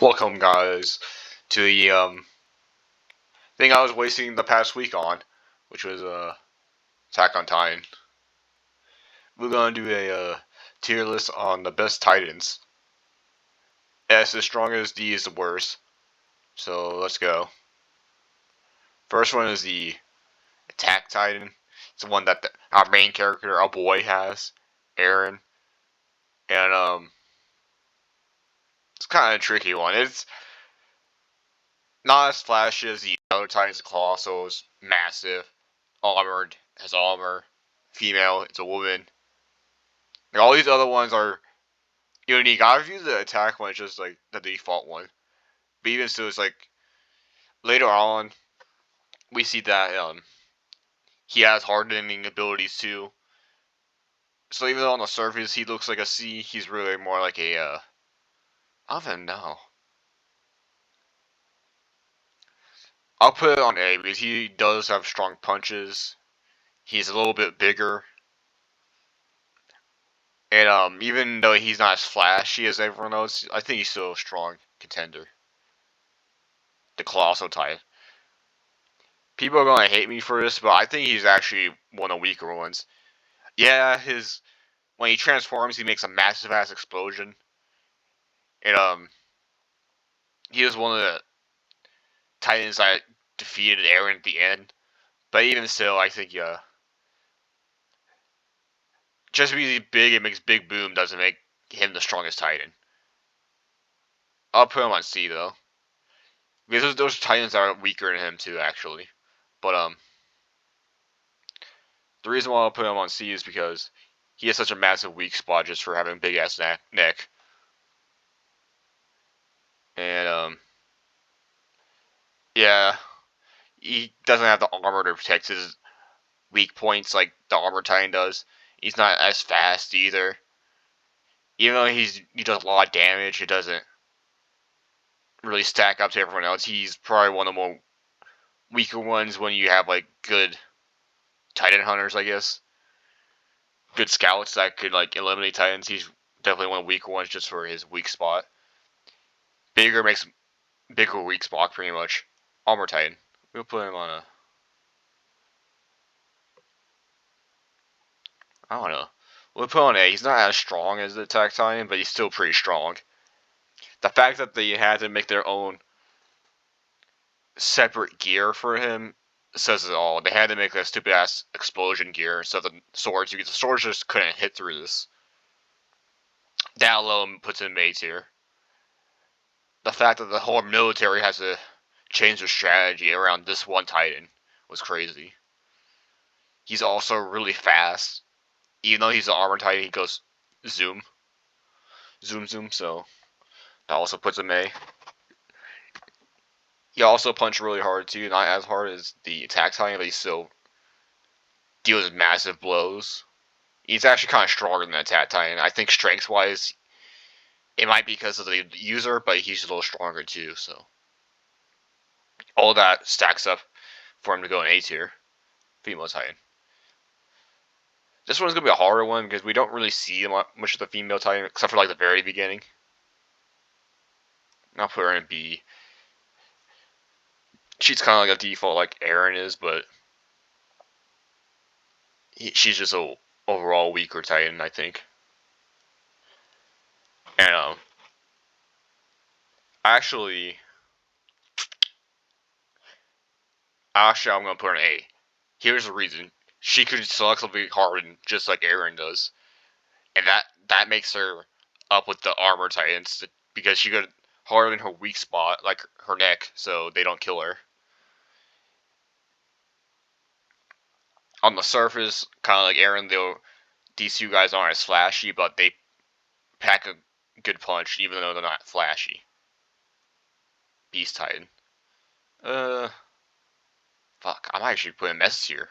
Welcome, guys, to the thing I was wasting the past week on, which was Attack on Titan. We're gonna do a tier list on the best Titans. S is strongest, D is the worst. So let's go. First one is the Attack Titan. It's the one that our main character, our boy, has, Eren, and it's kind of a tricky one. It's not as flashy as the other Titans. Claw, so it's massive, armored, has armor, female, it's a woman. Like, all these other ones are unique. I view the attack one as just like the default one. But even still, it's like later on we see that he has hardening abilities too. So even though on the surface he looks like a C, he's really more like a I don't even know. I'll put it on A because he does have strong punches. He's a little bit bigger. And even though he's not as flashy as everyone else, I think he's still a strong contender. The Colossal type. People are gonna hate me for this, but I think he's actually one of the weaker ones. Yeah, when he transforms, he makes a massive ass explosion, and he was one of the Titans that defeated Eren at the end. But even still, I think just because he's big and makes big boom doesn't make him the strongest Titan. I'll put him on C though, because those Titans are weaker than him too, actually. But the reason why I'll put him on C is because he has such a massive weak spot just for having big ass neck. And yeah, he doesn't have the armor to protect his weak points like the Armor Titan does. He's not as fast either. Even though he does a lot of damage, it doesn't really stack up to everyone else. He's probably one of the more weaker ones when you have like good Titan hunters, I guess. Good scouts that could like eliminate Titans. He's definitely one of the weaker ones just for his weak spot. Bigger makes bigger weak spot pretty much. Armor Titan. We'll put him on a I don't know. We'll put on A. He's not as strong as the Attack Titan, but he's still pretty strong. The fact that they had to make their own separate gear for him says it all. They had to make that stupid ass explosion gear so the swords, because the swords just couldn't hit through this. That alone puts him in A tier. The fact that the whole military has to change their strategy around this one Titan was crazy. He's also really fast. Even though he's an armor Titan, he goes zoom. Zoom, zoom, so that also puts him A. He also punched really hard too, not as hard as the Attack Titan, but he still deals massive blows. He's actually kind of stronger than the Attack Titan. I think strength-wise, it might be because of the user, but he's a little stronger too, so all that stacks up for him to go in A tier. Female Titan. This one's gonna be a harder one because we don't really see much of the female Titan except for like the very beginning. I'll put her in B. She's kind of like a default like Eren is, but she's just a overall weaker Titan, I think. And actually, I'm gonna put her in A. Here's the reason: she could selectively harden just like Eren does, and that makes her up with the armor Titans because she could harden her weak spot, like her neck, so they don't kill her. On the surface, kind of like Eren, these two guys aren't as flashy, but they pack a good punch, even though they're not flashy. Beast Titan. Fuck, I'm actually putting S here.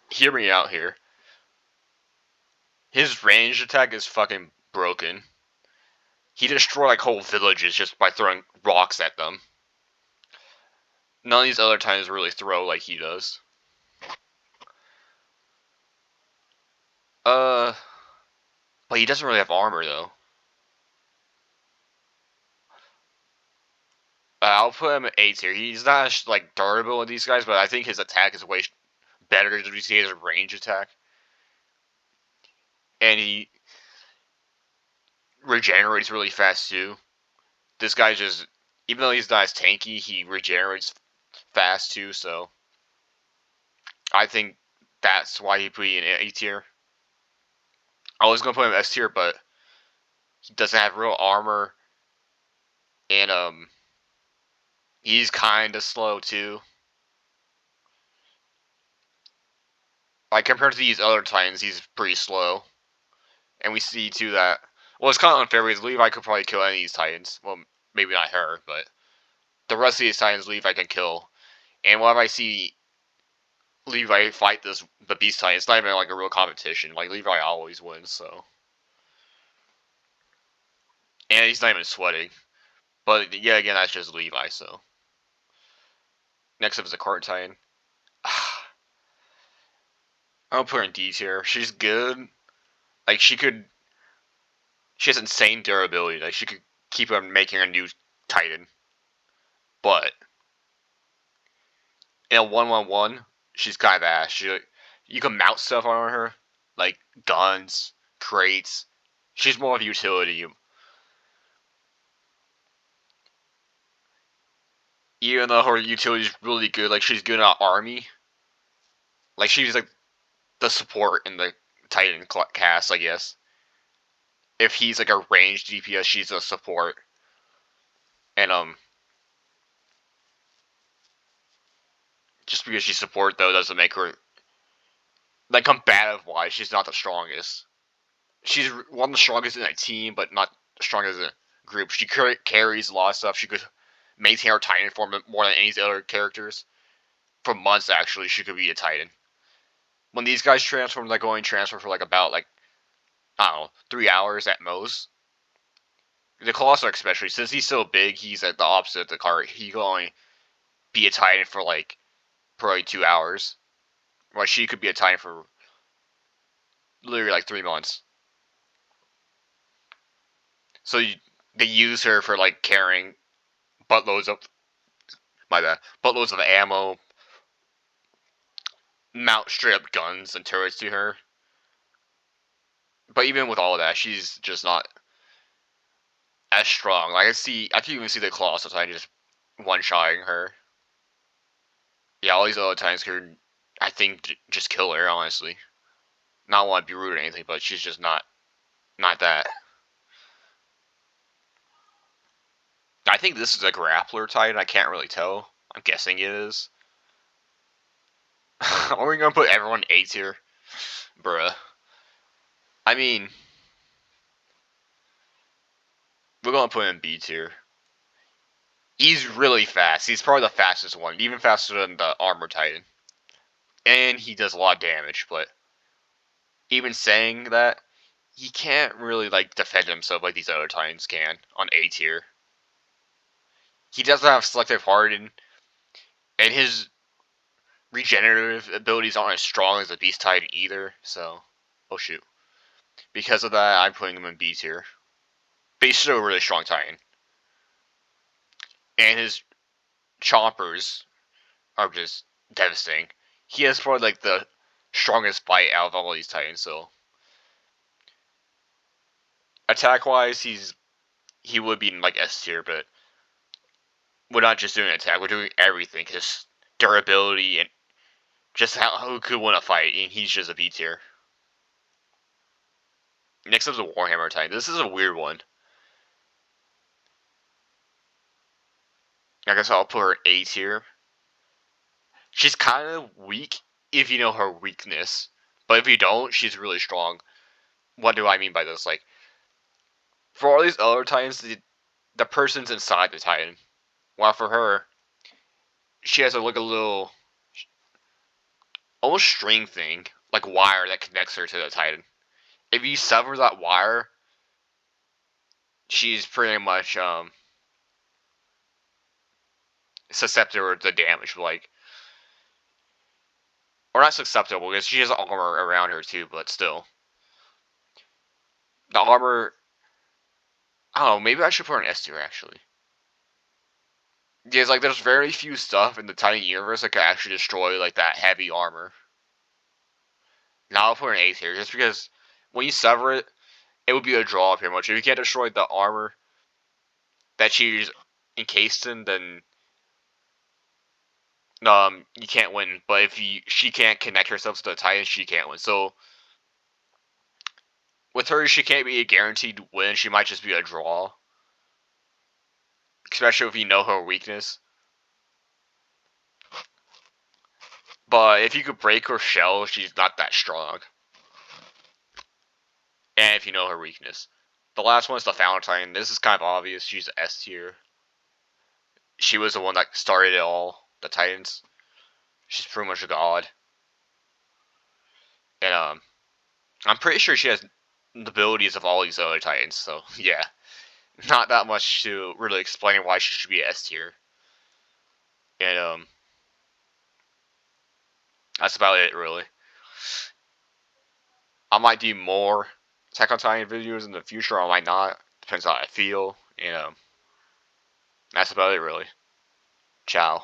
Hear me out here. His ranged attack is fucking broken. He destroyed like whole villages just by throwing rocks at them. None of these other Titans really throw like he does. But he doesn't really have armor though. I'll put him at A tier. He's not as, like, durable with these guys, but I think his attack is way better than we see his range attack. And he regenerates really fast too. This guy just, even though he's not as tanky, he regenerates fast too. So I think that's why he put in A tier. I was gonna put him S tier, but he doesn't have real armor, and he's kind of slow too. Like compared to these other Titans, he's pretty slow. And we see too that, well, it's kind of unfair because Levi could probably kill any of these Titans. Well, maybe not her, but the rest of these Titans Levi can kill. And whenever I see Levi fight the Beast Titan, it's not even like a real competition. Like Levi always wins, so. And he's not even sweating. But yeah, again, that's just Levi, so. Next up is the Court Titan. I'll put her in D tier. She's good. Like she has insane durability. Like she could keep on making a new Titan. But in a 1-1-1, she's kind of ass. You can mount stuff on her, like guns, crates. She's more of a utility. Even though her utility is really good, like she's good at army. Like she's like the support in the Titan cast, I guess. If he's like a ranged DPS, she's a support. And just because she's support though doesn't make her, like, combative wise, she's not the strongest. She's one of the strongest in a team, but not the strongest in a group. She carries a lot of stuff. She could maintain her Titan form more than any other characters. For months, actually, she could be a Titan. When these guys transform, they're going to transfer for like about, like, I don't know, 3 hours at most. The Colossus, especially, since he's so big, he's at the opposite of the cart. He can only be a Titan for like probably 2 hours. While she could be a Titan for literally like 3 months. So they use her for like carrying buttloads of buttloads of ammo, mount straight up guns and turrets to her. But even with all of that, she's just not as strong. Like I can even see the Colossus Titan just one-shotting her. Yeah, all these other Titans could, I think, just kill her. Honestly, not want to be rude or anything, but she's just not that. I think this is a grappler Titan. I can't really tell. I'm guessing it is. Are we gonna put everyone A tier? Bruh. I mean, we're gonna put him in B tier. He's really fast. He's probably the fastest one, even faster than the Armor Titan. And he does a lot of damage, but even saying that, he can't really like defend himself like these other Titans can on A tier. He doesn't have selective harden, and his regenerative abilities aren't as strong as the Beast Titan either, so oh shoot. Because of that, I'm putting him in B tier. But he's still a really strong Titan. And his choppers are just devastating. He has probably like the strongest bite out of all these Titans, so attack wise he would be in like S tier, but we're not just doing attack, we're doing everything. His durability and just how he could win a fight, and he's just a B tier. Next up is the Warhammer Titan. This is a weird one. I guess I'll put her A tier. She's kind of weak if you know her weakness, but if you don't, she's really strong. What do I mean by this? Like, for all these other Titans, the person's inside the Titan. While for her, she has like a little, almost string thing, like wire that connects her to the Titan. If you sever that wire, she's pretty much susceptible to damage. Like, or not susceptible because she has armor around her too, but still, the armor. I don't know. Maybe I should put her in S tier actually. Yeah, it's like there's very few stuff in the Titan universe that can actually destroy like that heavy armor. Now I'll put an A tier just because when you sever it, it would be a draw pretty much. If you can't destroy the armor that she's encased in, then you can't win. But if she can't connect herself to the Titan, she can't win. So with her, she can't be a guaranteed win. She might just be a draw, especially if you know her weakness. But if you could break her shell, she's not that strong. And if you know her weakness. The last one is the Valentine. This is kind of obvious. She's S tier. She was the one that started it all. The Titans. She's pretty much a god. And I'm pretty sure she has the abilities of all these other Titans. So yeah, not that much to really explain why she should be S tier. And that's about it really. I might do more Attack on Titan videos in the future. I might not. Depends how I feel. And that's about it really. Ciao.